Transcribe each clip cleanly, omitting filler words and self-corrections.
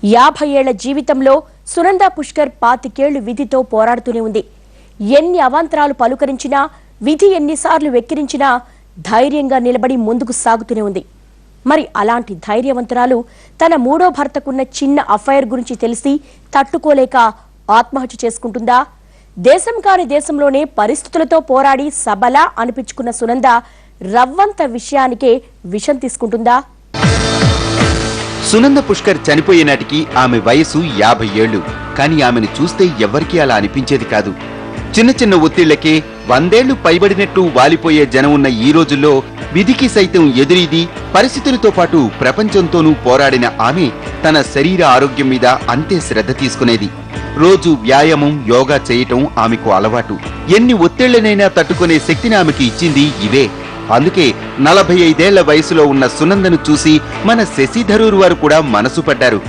50 ఏళ్ల జీవితంలో సునంద పుష్కర్ 25 ఏళ్లు విధితో పోరాడుతూనే ఉంది. ఎన్ని అవాంతరాలు పలుకరించినా, విధి ఎన్నిసార్లు వెక్కిరించినా ధైర్యంగా నిలబడి ముందుకు సాగుతూనే ఉంది. మరి అలాంటి ధైర్యవంతురాలు తన మూడో భర్తకున్న చిన్న అఫైర్ గురించి తెలిసి తట్టుకోలేక ఆత్మహత్య చేసుకుంటుందా? దేశం కాని దేశంలోనే పరిస్థితులతో పోరాడి సబలా అనిపించుకున్న సునంద రవ్వంత విషయానికే విషం తీసుకుంటుందా? సునంద పుష్కర్ చనిపోయే నాటికి ఆమె వయసు 50 ఏళ్లు. కానీ ఆమెను చూస్తే ఎవ్వరికీ అలా అనిపించేది కాదు. చిన్న చిన్న ఒత్తిళ్లకే 100 ఏళ్లు పైబడినట్టు వాలిపోయే జనం ఉన్న ఈ రోజుల్లో విధికి సైతం ఎదురీది పరిస్థితులతో పాటు ప్రపంచంతోనూ పోరాడిన ఆమె తన శరీర ఆరోగ్యం మీద అంతే శ్రద్ధ తీసుకునేది. రోజు వ్యాయామం, యోగా చేయటం ఆమెకు అలవాటు. ఎన్ని ఒత్తిళ్లనైనా తట్టుకునే శక్తిని ఆమెకి ఇచ్చింది ఇవే. అందుకే 45 ఏళ్ల వయసులో ఉన్న సునందను చూసి మన శశి థరూర్ వారు కూడా మనసు పడ్డారు.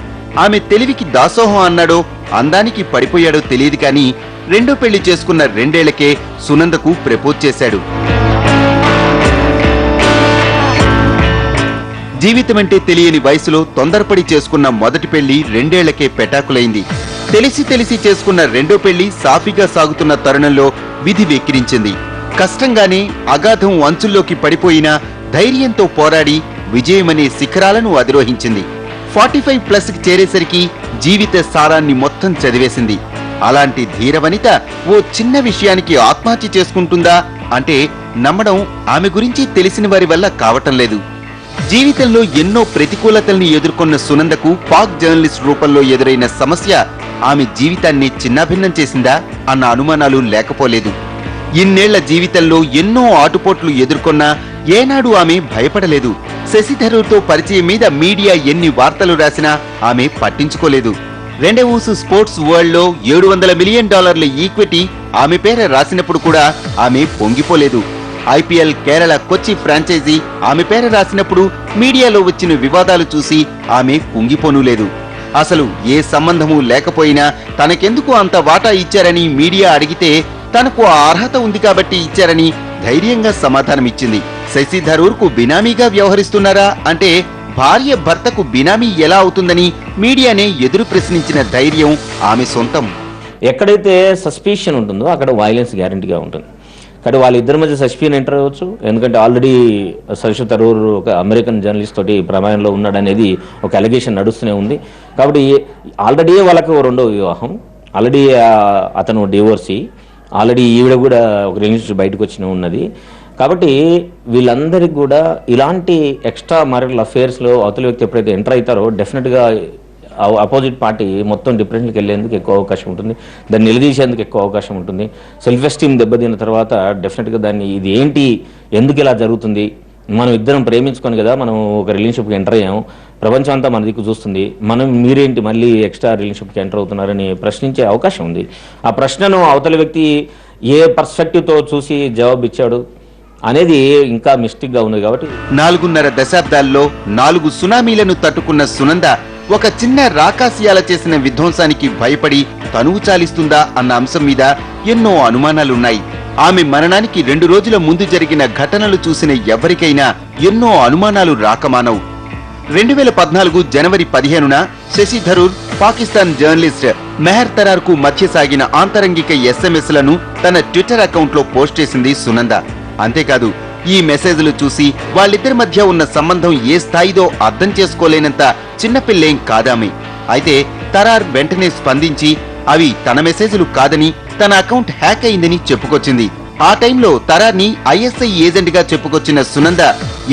ఆమె తెలివికి దాసోహం అన్నాడో, అందానికి పడిపోయాడో తెలియదు కానీ రెండో పెళ్లి చేసుకున్న 2 ఏళ్లకే సునందకు ప్రపోజ్ చేశాడు. జీవితమంటే తెలియని వయసులో తొందరపడి చేసుకున్న మొదటి పెళ్లి 2 ఏళ్లకే పెటాకులైంది. తెలిసి చేసుకున్న రెండో పెళ్లి సాఫీగా సాగుతున్న తరుణంలో విధి వెక్కిరించింది. కష్టంగానే అగాధం అంచుల్లోకి పడిపోయినా ధైర్యంతో పోరాడి విజయమనే శిఖరాలను అధిరోహించింది. 45+ కి చేరేసరికి జీవిత సారాన్ని మొత్తం చదివేసింది. అలాంటి ధీరవనిత ఓ చిన్న విషయానికి ఆత్మహత్య చేసుకుంటుందా అంటే నమ్మడం ఆమె గురించి తెలిసిన వారి వల్ల కావటం లేదు. జీవితంలో ఎన్నో ప్రతికూలతల్ని ఎదుర్కొన్న సునందకు పాక్ జర్నలిస్ట్ రూపంలో ఎదురైన సమస్య ఆమె జీవితాన్ని చిన్నాభిన్నం చేసిందా అన్న అనుమానాలు లేకపోలేదు. ఇన్నేళ్ల జీవితంలో ఎన్నో ఆటుపోట్లు ఎదుర్కొన్నా ఏనాడు ఆమె భయపడలేదు. శశి థరూర్తో పరిచయం మీద మీడియా ఎన్ని వార్తలు రాసినా ఆమె పట్టించుకోలేదు. రెండెవూస్ స్పోర్ట్స్ వరల్డ్ లో $700 మిలియన్ ఈక్విటీ ఆమె పేర రాసినప్పుడు కూడా ఆమె పొంగిపోలేదు. ఐపీఎల్ కేరళ కొచ్చి ఫ్రాంచైజీ ఆమె పేర రాసినప్పుడు మీడియాలో వచ్చిన వివాదాలు చూసి ఆమె కుంగిపోనూలేదు. అసలు ఏ సంబంధమూ లేకపోయినా తనకెందుకు అంత వాటా ఇచ్చారని మీడియా అడిగితే తనకు ఆ అర్హత ఉంది కాబట్టి ఇచ్చారని ధైర్యంగా సమాధానమిచ్చింది. శశి థరూర్ కు బినామీగా వ్యవహరిస్తున్నారా అంటే భార్య భర్తకు బినామీ ఎలా అవుతుందని మీడియానే ఎదురు ప్రశ్నించిన ధైర్యం ఆమె సొంతం. ఎక్కడైతే సస్పిషన్ ఉంటుందో అక్కడ వైలెన్స్ గ్యారంటీగా ఉంటుంది. కానీ వాళ్ళిద్దరి మధ్య సస్పిషన్ ఎంటర్ అవ్వచ్చు. ఎందుకంటే ఆల్రెడీ శశి థరూర్ ఒక అమెరికన్ జర్నలిస్ట్ తోటి ప్రమాణంలో ఉన్నాడనేది ఒక అలిగేషన్ నడుస్తూనే ఉంది. కాబట్టి ఆల్రెడీ వాళ్ళకు రెండో వివాహం, ఆల్రెడీ అతను డివోర్సీ, ఆల్రెడీ ఈవిడ కూడా ఒక రిలేషన్షిప్ బయటకు వచ్చిన ఉన్నది. కాబట్టి వీళ్ళందరికీ కూడా ఇలాంటి ఎక్స్ట్రా మ్యారిటల్ అఫేర్స్లో అవతల వ్యక్తి ఎప్పుడైతే ఎంటర్ అవుతారో డెఫినెట్గా అపోజిట్ పార్టీ మొత్తం డిప్రెషన్కి వెళ్ళేందుకు ఎక్కువ అవకాశం ఉంటుంది. దాన్ని నిలదీసేందుకు ఎక్కువ అవకాశం ఉంటుంది. సెల్ఫ్ ఎస్టీమ్ దెబ్బతిన్న తర్వాత డెఫినెట్గా దాన్ని ఇది ఏంటి, ఎందుకు ఇలా జరుగుతుంది, మనం ఇద్దరం ప్రేమించుకొని కదా మనం ఒక రిలేషన్షిప్కి ఎంటర్ అయ్యాము, ప్రపంచం అంతా మన దిక్కు చూస్తుంది, మీరేంటి మళ్ళీ ఎక్స్ట్రా రిలేషన్షిప్కి ఎంటర్ అవుతున్నారని ప్రశ్నించే అవకాశం ఉంది. ఆ ప్రశ్నను అవతల వ్యక్తి ఏ పర్స్పెక్టివ్తో చూసి జవాబు ఇచ్చాడు అనేది ఇంకా మిస్టేక్గా ఉంది. కాబట్టి 4.5 దశాబ్దాల్లో 4 సునామీలను తట్టుకున్న సునంద ఒక చిన్న రాకాసియాల చేసిన విధ్వంసానికి భయపడి తనువు చాలిస్తుందా అన్న అంశం మీద ఎన్నో అనుమానాలున్నాయి. ఆమె మరణానికి 2 రోజుల ముందు జరిగిన ఘటనలు చూసిన ఎవరికైనా ఎన్నో అనుమానాలు రాకమానవు. 2014 జనవరి 15న శశి థరూర్ పాకిస్తాన్ జర్నలిస్ట్ మెహర్ తరార్ కు మధ్య సాగిన ఆంతరంగిక SMS-లను తన ట్విట్టర్ అకౌంట్లో పోస్ట్ చేసింది సునంద. అంతేకాదు ఈ మెసేజ్లు చూసి వాళ్ళిద్దరి మధ్య ఉన్న సంబంధం ఏ స్థాయిదో అర్థం చేసుకోలేనంత చిన్నపిల్లేం కాదామె. అయితే తరార్ వెంటనే స్పందించి అవి తన మెసేజ్లు కాదని, తన అకౌంట్ హ్యాక్ అయిందని చెప్పుకొచ్చింది. ఆ టైంలో తరార్ని ISI ఏజెంట్ గా చెప్పుకొచ్చిన సునంద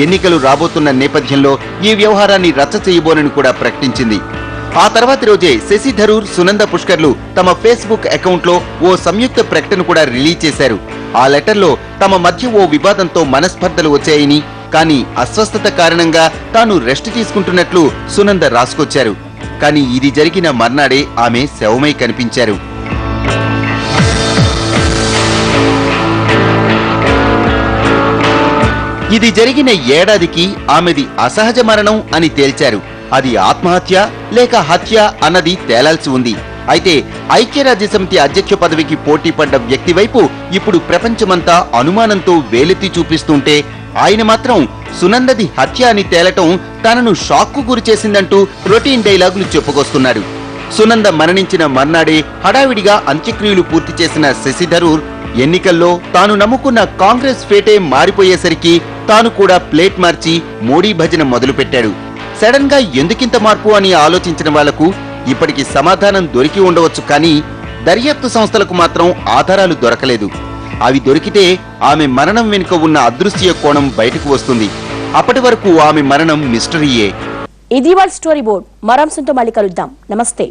ఎన్నికలు రాబోతున్న నేపథ్యంలో ఈ వ్యవహారాన్ని రచ్చ చేయబోనని కూడా ప్రకటించింది. ఆ తర్వాతి రోజే శశి థరూర్, సునంద పుష్కర్లు తమ ఫేస్బుక్ అకౌంట్ లో ఓ సంయుక్త ప్రకటన కూడా రిలీజ్ చేశారు. ఆ లెటర్లో తమ మధ్య ఓ వివాదంతో మనస్పర్ధలు వచ్చాయని, కానీ అస్వస్థత కారణంగా తాను రెస్ట్ తీసుకుంటున్నట్లు సునంద రాసుకొచ్చారు. కానీ ఇది జరిగిన మర్నాడే ఆమె శవమై కనిపించారు. ఇది జరిగిన ఏడాదికి ఆమెది అసహజ మరణం అని తేల్చారు. అది ఆత్మహత్య లేక హత్య అన్నది తేలాల్సి ఉంది. అయితే ఐక్యరాజ్యసమితి అధ్యక్ష పదవికి పోటీ పడ్డ వ్యక్తి వైపు ఇప్పుడు ప్రపంచమంతా అనుమానంతో వేలెత్తి చూపిస్తుంటే ఆయన మాత్రం సునందది హత్య అని తేలటం తనను షాక్కు గురి చేసిందంటూ రొటీన్ డైలాగులు చెప్పుకొస్తున్నాడు. సునంద మరణించిన మర్నాడే హడావిడిగా అంత్యక్రియలు పూర్తి చేసిన శశి థరూర్ ఎన్నికల్లో తాను నమ్ముకున్న కాంగ్రెస్ ఫేటే మారిపోయేసరికి తాను కూడా ప్లేట్ మార్చి మోడీ భజన మొదలుపెట్టాడు. సడన్ గా ఎందుకింత మార్పు అని ఆలోచించిన వాళ్లకు ఇప్పటికి సమాధానం దొరికి ఉండవచ్చు, కానీ దర్యాప్తు సంస్థలకు మాత్రం ఆధారాలు దొరకలేదు. అవి దొరికితే ఆమె మరణం వెనుక ఉన్న అదృశ్య కోణం బయటకు వస్తుంది. అప్పటి వరకు ఆమె మరణం మిస్టరీయే. ఇది వాళ్ళ స్టోరీ బోర్డ్. మరో అంశంతో మళ్ళీ కలుద్దాం. నమస్తే.